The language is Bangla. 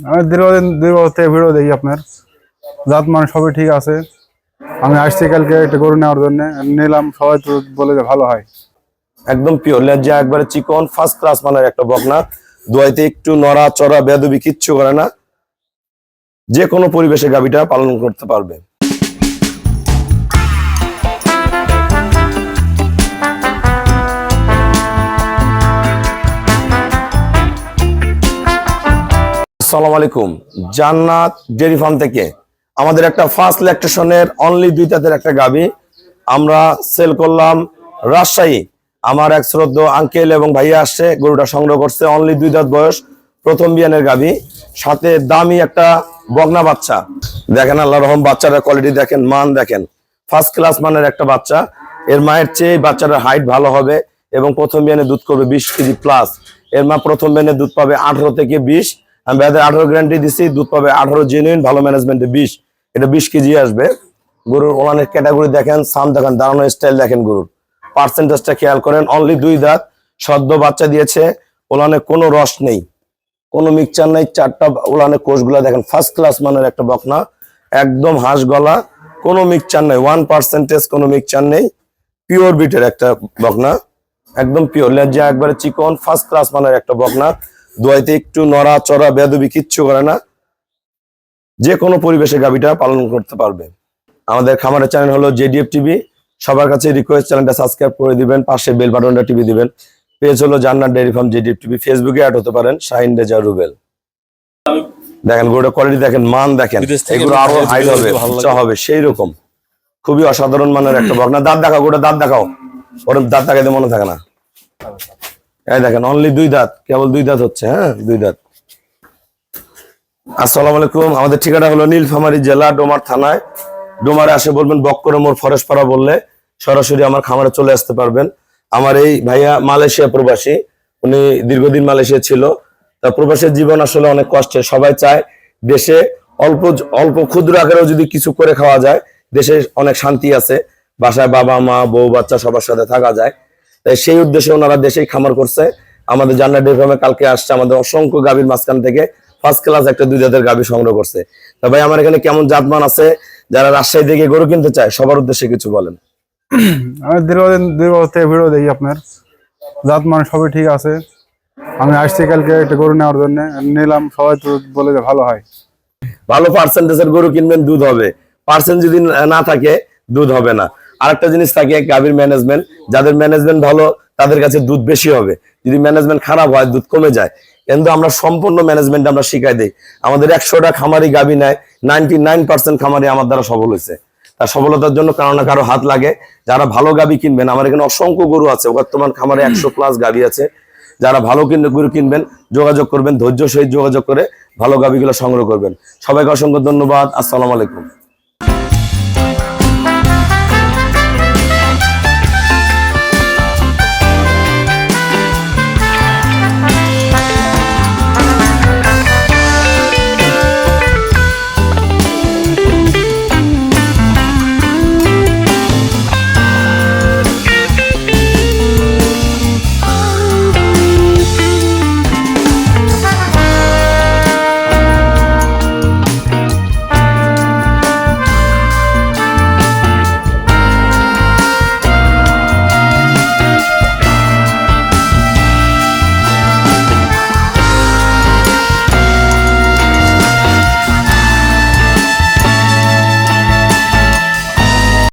আমি দীর্ঘদিন 2 বছর থেকে ভিডিও দেখি আপনার। জাত মান সবই ঠিক আছে। আমি আসছি কালকে একটা গরু নেওয়ার জন্য, নিলাম। সবাই তো বলে যে ভালো হয়। একদম পিওর লেজা, একবারে চিকন ফার্স্ট ক্লাস মানের একটা বকনা। দোয়াইতে একটু নড়া চড়া বেদবি কিচ্ছু করে না, যে কোনো পরিবেশে গাভীটা পালন করতে পারবে। আসসালামু আলাইকুম, জান্নাত ডেইরি ফার্ম থেকে আমাদের একটা ফার্স্ট ল্যাকটেশনের অনলি 2 দাঁতের একটা গাভী আমরা সেল করলাম রাজশাহী। আমার এক শ্রদ্ধ আঙ্কেল এবং ভাইয়া আসছে, গরুটা সংগ্রহ করছে। অনলি 2 দাঁত বয়স, প্রথম বিয়ানের গাভী, সাথে দামি একটা বকনা বাচ্চা। দেখেন আল্লাহর রহম, বাচ্চাটার কোয়ালিটি দেখেন, মান দেখেন, ফার্স্ট ক্লাস মানের একটা বাচ্চা। এর মায়ের চেয়ে বাচ্চাটার হাইট ভালো হবে এবং প্রথম বিয়ানে দুধ করবে 20 কেজি প্লাস। এর মা প্রথম বিয়ানে দুধ পাবে 18 থেকে 20। আমি ভাইদের 18 গ্যারান্টি দিচ্ছি, দুধ পাবে 18 জেনুইন, ভালো ম্যানেজমেন্টে 20। এটা 20 কেজি আসবে। গরুর ওলানের ক্যাটাগরি দেখেন, সাম দেখেন, দাঁড়ানো স্টাইল দেখেন, গরুর পার্সেন্টেজটা খেয়াল করেন। অনলি 2 দাঁত, সদ্য বাচ্চা দিয়েছে। ওলানে কোনো রস নেই, কোনো মিক্সচার নেই। 4টা ওলানের কোষগুলা দেখেন, ফার্স্ট ক্লাস মানের একটা বকনা, একদম হাঁস গলা, কোনো মিক্সচার নেই, 1% কোনো মিক্সচার নেই। পিওর বিটের একটা বকনা, একদম পিওর লেজা, একবারে চিকন ফার্স্ট ক্লাস মানের একটা বকনা। দোয়াইতে একটু নড়া চড়া বেদবি কিচ্ছু করে না, যে কোনো পরিবেশে গাভীটা পালন করতে পারবে। আমাদের খামারের চ্যানেল হলো জেডিএফ টিভি। সবার কাছে রিকোয়েস্ট, চ্যানেলটা সাবস্ক্রাইব করে দিবেন, পাশে বেল বাটনটা টিপে দিবেন। পেজ হলো জান্নাত ডেইরি ফার্ম জেডিএফ টিভি। ফেসবুকে অ্যাড হতে পারেন শাহিন রেজা রুবেল। দেখেন গরুটা কোয়ালিটি দেখেন, মান দেখেন, এগুলো আরো হাইট হবে, উচ্চ হবে, সেই রকম খুবই অসাধারণ মানের একটা বকনা। দাঁত দেখাও, গোটা দাঁত দেখাও। ওর দাঁত দেখাইতে মনে থাকে না। এই দেখেন অনলি 2 দাঁত, কেবল 2 দাঁত হচ্ছে। হ্যাঁ, 2 দাঁত। আসসালামু আলাইকুম, আমাদের ঠিকানা হলো নীলফামারী জেলা, ডোমার থানায়। ডোমারে আসে বলবেন বক্কর মোড় ফরেস্ট পাড়া বললে সরাসরি আমার খামারে চলে আসতে পারবেন। আমার এই ভাইয়া মালয়েশিয়া প্রবাসী, উনি দীর্ঘদিন মালয়েশিয়া ছিল। তা প্রবাসের জীবন আসলে অনেক কষ্টের। সবাই চায় দেশে অল্প অল্প ক্ষুদ্র আকারেও যদি কিছু করে খাওয়া যায়, দেশে অনেক শান্তি আছে, বাসায় বাবা মা বউ বাচ্চা সবার সাথে থাকা যায়। তাই সেই উদ্দেশ্যে ওনারা দেশেই খামার করছে। আমাদের জান্নাত ডেইরি ফার্মে কালকে আসছে, আমাদের অসংখ্য গাভীর মাঝখান থেকে ফার্স্ট ক্লাস একটা 2 দাঁতের গাভী সংগ্রহ করছে। তা ভাই, আমার এখানে কেমন জাতমান আছে, যারা রাজশাহী থেকে গরু কিনতে চায় সবার উদ্দেশ্যে কিছু বলেন। আমি দীর্ঘদিন 2 বছর থেকে ভিডিও দেখি আপনার। জাত মান সবই ঠিক আছে। আমি আসছি কালকে একটা গরু নেওয়ার জন্য, নিলাম। সবাই তো বলে যে ভালো হয়। ভালো পার্সেন্টেজের গরু কিনবেন, দুধ হবে। পার্সেন্ট যদি না থাকে, দুধ হবে না। আরেকটা জিনিস থাকে গাভীর ম্যানেজমেন্ট, যাদের ম্যানেজমেন্ট ভালো তাদের কাছে দুধ বেশি হবে, যদি ম্যানেজমেন্ট খারাপ হয় দুধ কমে যায়। কিন্তু আমরা সম্পূর্ণ ম্যানেজমেন্ট আমরা শিখাই দিই। আমাদের 100টা খামারি গাভী নেয়, 99% খামারি আমার দ্বারা সফল হয়েছে। তার সফলতার জন্য কারো না কারো হাত লাগে। যারা ভালো গাভী কিনবেন, আমার এখানে অসংখ্য গরু আছে, বর্তমান খামারে 100+ গাভী আছে। যারা ভালো গরু কিনবেন, যোগাযোগ করবেন, ধৈর্য সহিত যোগাযোগ করে ভালো গাভীগুলো সংগ্রহ করবেন। সবাইকে অসংখ্য ধন্যবাদ। আসসালামু আলাইকুম।